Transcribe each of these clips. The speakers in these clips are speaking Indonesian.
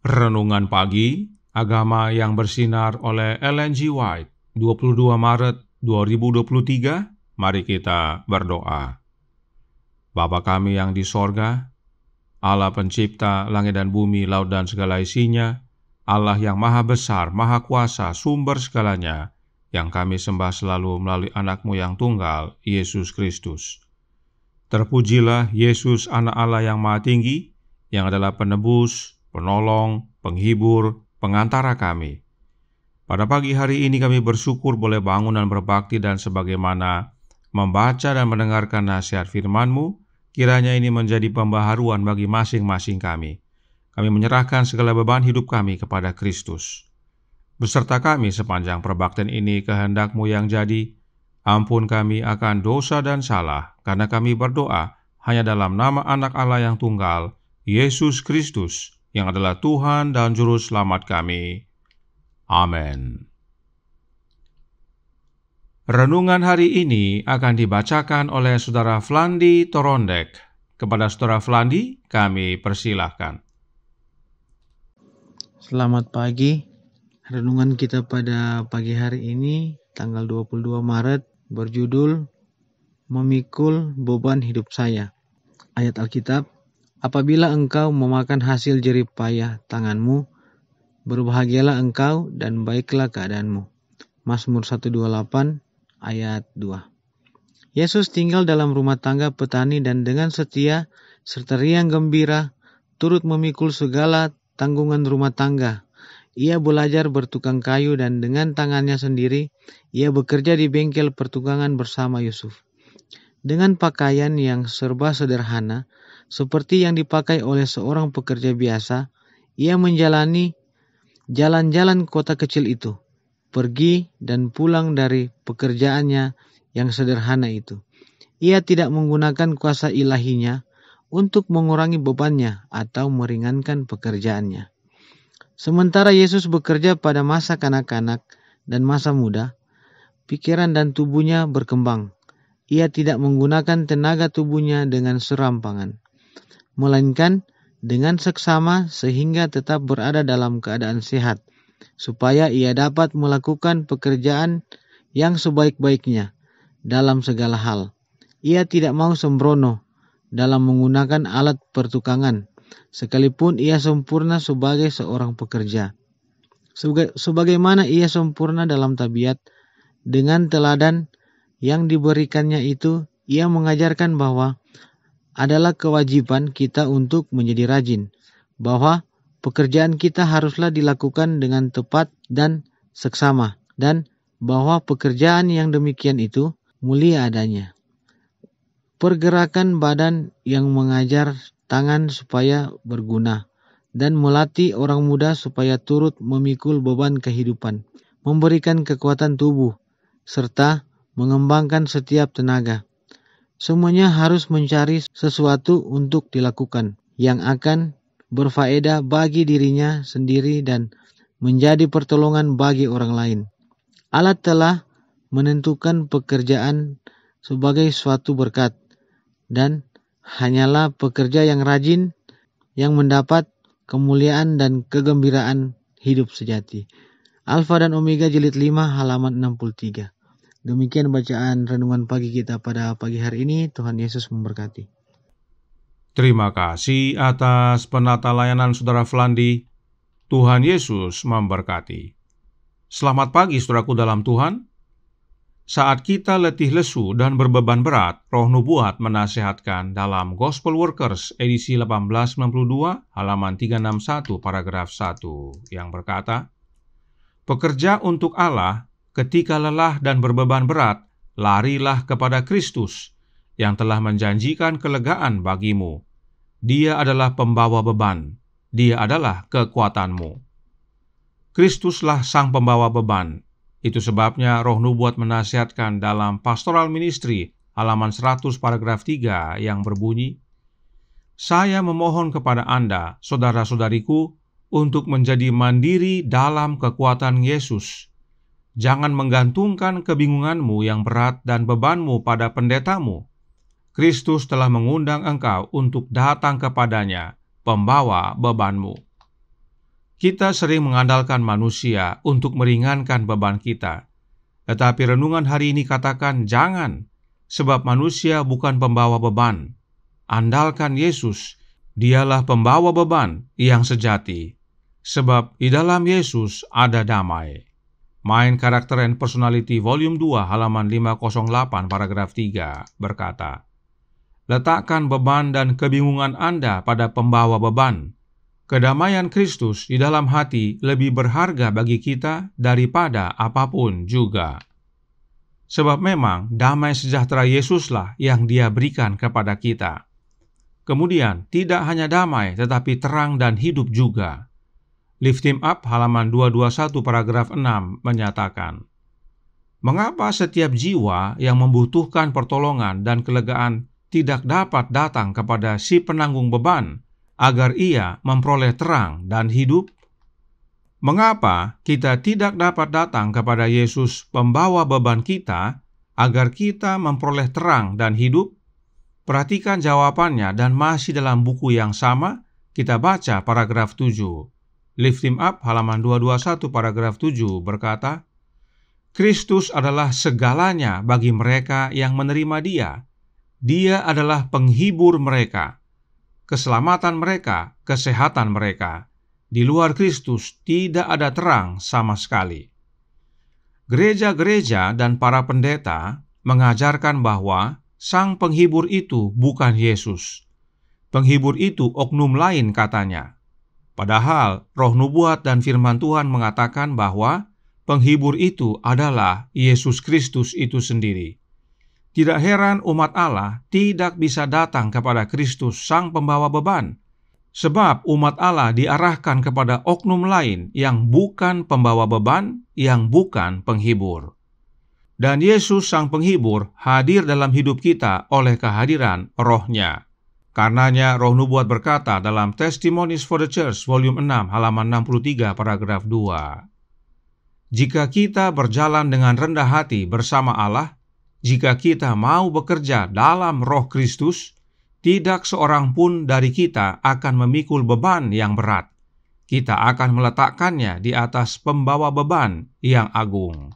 Renungan Pagi, Agama yang Bersinar oleh Ellen G. White, 22 Maret 2023. Mari kita berdoa. Bapa kami yang di sorga, Allah pencipta langit dan bumi, laut dan segala isinya, Allah yang maha besar, maha kuasa, sumber segalanya, yang kami sembah selalu melalui anak-Mu yang tunggal, Yesus Kristus. Terpujilah Yesus, anak Allah yang maha tinggi, yang adalah penebus, penolong, penghibur, pengantara kami. Pada pagi hari ini kami bersyukur boleh bangun dan berbakti, dan sebagaimana membaca dan mendengarkan nasihat firman-Mu, kiranya ini menjadi pembaharuan bagi masing-masing kami. Kami menyerahkan segala beban hidup kami kepada Kristus. Beserta kami sepanjang perbaktian ini, kehendak-Mu yang jadi. Ampun kami akan dosa dan salah, karena kami berdoa hanya dalam nama anak Allah yang tunggal, Yesus Kristus, yang adalah Tuhan dan Juru Selamat kami. Amin. Renungan hari ini akan dibacakan oleh Saudara Flandi Torondek. Kepada Saudara Flandi, kami persilahkan. Selamat pagi. Renungan kita pada pagi hari ini, tanggal 22 Maret, berjudul Memikul Beban Hidup Saya. Ayat Alkitab, apabila engkau memakan hasil jerih payah tanganmu, berbahagialah engkau dan baiklah keadaanmu. Mazmur 128 ayat 2. Yesus tinggal dalam rumah tangga petani dan dengan setia serta riang gembira turut memikul segala tanggungan rumah tangga. Ia belajar bertukang kayu dan dengan tangannya sendiri ia bekerja di bengkel pertukangan bersama Yusuf. Dengan pakaian yang serba sederhana, seperti yang dipakai oleh seorang pekerja biasa, ia menjalani jalan-jalan kota kecil itu, pergi dan pulang dari pekerjaannya yang sederhana itu. Ia tidak menggunakan kuasa ilahinya untuk mengurangi bebannya atau meringankan pekerjaannya. Sementara Yesus bekerja pada masa kanak-kanak dan masa muda, pikiran dan tubuhnya berkembang. Ia tidak menggunakan tenaga tubuhnya dengan serampangan, melainkan dengan seksama sehingga tetap berada dalam keadaan sehat, supaya ia dapat melakukan pekerjaan yang sebaik-baiknya dalam segala hal. Ia tidak mau sembrono dalam menggunakan alat pertukangan, sekalipun ia sempurna sebagai seorang pekerja. Sebagaimana ia sempurna dalam tabiat, dengan teladan yang diberikannya itu, ia mengajarkan bahwa adalah kewajiban kita untuk menjadi rajin, bahwa pekerjaan kita haruslah dilakukan dengan tepat dan seksama, dan bahwa pekerjaan yang demikian itu mulia adanya. Pergerakan badan yang mengajar tangan supaya berguna, dan melatih orang muda supaya turut memikul beban kehidupan, memberikan kekuatan tubuh, serta mengembangkan setiap tenaga. Semuanya harus mencari sesuatu untuk dilakukan yang akan berfaedah bagi dirinya sendiri dan menjadi pertolongan bagi orang lain. Allah telah menentukan pekerjaan sebagai suatu berkat, dan hanyalah pekerja yang rajin yang mendapat kemuliaan dan kegembiraan hidup sejati. Alfa dan Omega jilid 5 halaman 63. Demikian bacaan renungan pagi kita pada pagi hari ini. Tuhan Yesus memberkati. Terima kasih atas penata layanan Saudara Flandi. Tuhan Yesus memberkati. Selamat pagi saudaraku dalam Tuhan. Saat kita letih lesu dan berbeban berat, Roh Nubuat menasihatkan dalam Gospel Workers edisi 1892 halaman 361 paragraf 1 yang berkata, "Pekerja untuk Allah ketika lelah dan berbeban berat, larilah kepada Kristus yang telah menjanjikan kelegaan bagimu. Dia adalah pembawa beban, Dia adalah kekuatanmu." Kristuslah sang pembawa beban. Itu sebabnya Roh Nubuat menasihatkan dalam Pastoral Ministry halaman 100 paragraf 3 yang berbunyi, "Saya memohon kepada Anda, saudara-saudariku, untuk menjadi mandiri dalam kekuatan Yesus. Jangan menggantungkan kebingunganmu yang berat dan bebanmu pada pendetamu. Kristus telah mengundang engkau untuk datang kepadanya, pembawa bebanmu." Kita sering mengandalkan manusia untuk meringankan beban kita. Tetapi renungan hari ini katakan jangan, sebab manusia bukan pembawa beban. Andalkan Yesus, Dialah pembawa beban yang sejati. Sebab di dalam Yesus ada damai. Mind Character and Personality Volume 2 halaman 508 paragraf 3 berkata, letakkan beban dan kebingungan Anda pada pembawa beban. Kedamaian Kristus di dalam hati lebih berharga bagi kita daripada apapun juga. Sebab memang damai sejahtera Yesuslah yang Dia berikan kepada kita. Kemudian tidak hanya damai tetapi terang dan hidup juga. Lift Him Up halaman 221 paragraf 6 menyatakan, mengapa setiap jiwa yang membutuhkan pertolongan dan kelegaan tidak dapat datang kepada si penanggung beban agar ia memperoleh terang dan hidup? Mengapa kita tidak dapat datang kepada Yesus pembawa beban kita agar kita memperoleh terang dan hidup? Perhatikan jawabannya dan masih dalam buku yang sama, kita baca paragraf 7. Lift Him Up halaman 221 paragraf 7 berkata, Kristus adalah segalanya bagi mereka yang menerima Dia. Dia adalah penghibur mereka, keselamatan mereka, kesehatan mereka. Di luar Kristus tidak ada terang sama sekali. Gereja-gereja dan para pendeta mengajarkan bahwa Sang penghibur itu bukan Yesus. Penghibur itu oknum lain katanya. Padahal roh nubuat dan firman Tuhan mengatakan bahwa penghibur itu adalah Yesus Kristus itu sendiri. Tidak heran umat Allah tidak bisa datang kepada Kristus Sang pembawa beban, sebab umat Allah diarahkan kepada oknum lain yang bukan pembawa beban, yang bukan penghibur. Dan Yesus Sang penghibur hadir dalam hidup kita oleh kehadiran Roh-Nya. Karenanya roh nubuat berkata dalam Testimonies for the Church volume 6 halaman 63 paragraf 2. Jika kita berjalan dengan rendah hati bersama Allah, jika kita mau bekerja dalam roh Kristus, tidak seorang pun dari kita akan memikul beban yang berat. Kita akan meletakkannya di atas pembawa beban yang agung.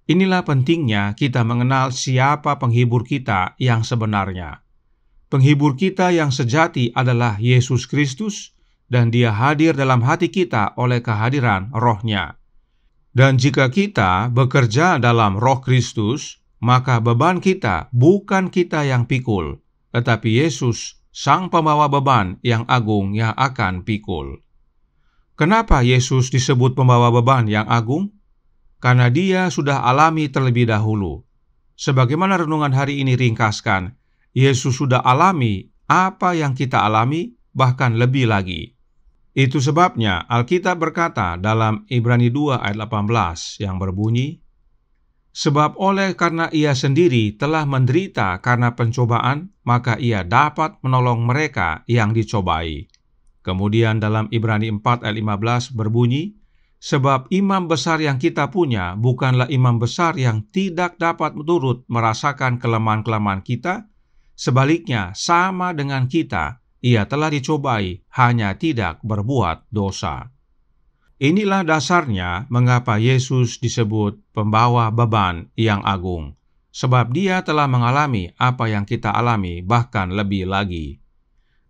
Inilah pentingnya kita mengenal siapa penghibur kita yang sebenarnya. Penghibur kita yang sejati adalah Yesus Kristus, dan Dia hadir dalam hati kita oleh kehadiran Roh-Nya. Dan jika kita bekerja dalam Roh Kristus, maka beban kita bukan kita yang pikul, tetapi Yesus, Sang pembawa beban yang agung yang akan pikul. Kenapa Yesus disebut pembawa beban yang agung? Karena Dia sudah alami terlebih dahulu. Sebagaimana renungan hari ini ringkaskan, Yesus sudah alami apa yang kita alami, bahkan lebih lagi. Itu sebabnya Alkitab berkata dalam Ibrani 2 ayat 18 yang berbunyi, sebab oleh karena Ia sendiri telah menderita karena pencobaan, maka Ia dapat menolong mereka yang dicobai. Kemudian dalam Ibrani 4 ayat 15 berbunyi, sebab imam besar yang kita punya bukanlah imam besar yang tidak dapat turut merasakan kelemahan-kelemahan kita. Sebaliknya, sama dengan kita, Ia telah dicobai, hanya tidak berbuat dosa. Inilah dasarnya mengapa Yesus disebut pembawa beban yang agung, sebab Dia telah mengalami apa yang kita alami, bahkan lebih lagi.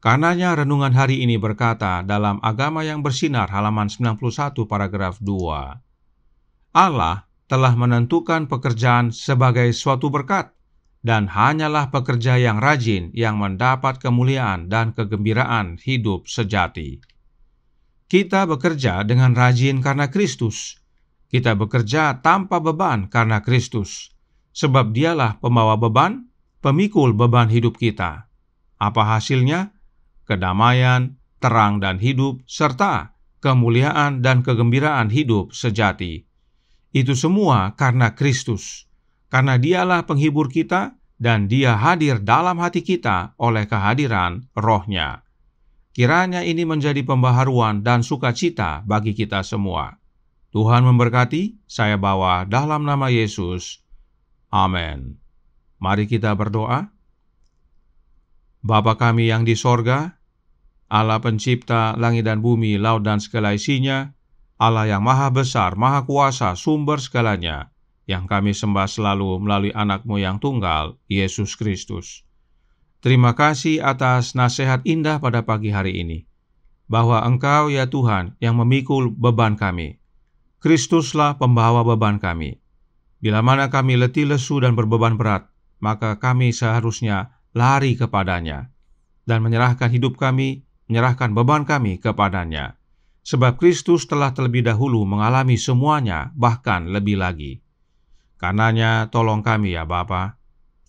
Karenanya renungan hari ini berkata dalam Agama yang Bersinar halaman 91 paragraf 2, Allah telah menentukan pekerjaan sebagai suatu berkat, dan hanyalah pekerja yang rajin yang mendapat kemuliaan dan kegembiraan hidup sejati. Kita bekerja dengan rajin karena Kristus. Kita bekerja tanpa beban karena Kristus, sebab Dialah pembawa beban, pemikul beban hidup kita. Apa hasilnya? Kedamaian, terang dan hidup, serta kemuliaan dan kegembiraan hidup sejati. Itu semua karena Kristus. Karena Dialah penghibur kita, dan Dia hadir dalam hati kita oleh kehadiran Roh-Nya. Kiranya ini menjadi pembaharuan dan sukacita bagi kita semua. Tuhan memberkati, saya bawa dalam nama Yesus. Amin. Mari kita berdoa. Bapa kami yang di sorga, Allah pencipta langit dan bumi, laut dan segala isinya, Allah yang maha besar, maha kuasa, sumber segalanya, yang kami sembah selalu melalui anak-Mu yang tunggal, Yesus Kristus. Terima kasih atas nasihat indah pada pagi hari ini, bahwa Engkau ya Tuhan yang memikul beban kami. Kristuslah pembawa beban kami. Bila mana kami letih lesu dan berbeban berat, maka kami seharusnya lari kepadanya dan menyerahkan hidup kami, menyerahkan beban kami kepadanya. Sebab Kristus telah terlebih dahulu mengalami semuanya, bahkan lebih lagi. Karenanya tolong kami ya Bapa,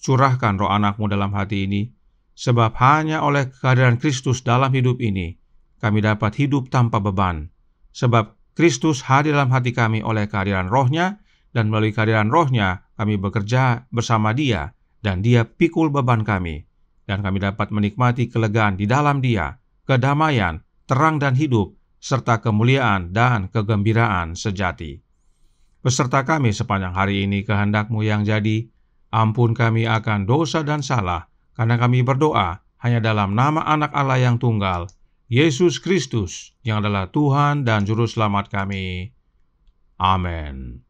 curahkan roh anak-Mu dalam hati ini, sebab hanya oleh kehadiran Kristus dalam hidup ini, kami dapat hidup tanpa beban. Sebab Kristus hadir dalam hati kami oleh kehadiran Roh-Nya, dan melalui kehadiran Roh-Nya kami bekerja bersama Dia, dan Dia pikul beban kami, dan kami dapat menikmati kelegaan di dalam Dia, kedamaian, terang dan hidup, serta kemuliaan dan kegembiraan sejati. Beserta kami sepanjang hari ini kehendak-Mu yang jadi, ampun kami akan dosa dan salah, karena kami berdoa hanya dalam nama Anak Allah yang tunggal, Yesus Kristus, yang adalah Tuhan dan Juru Selamat kami. Amin.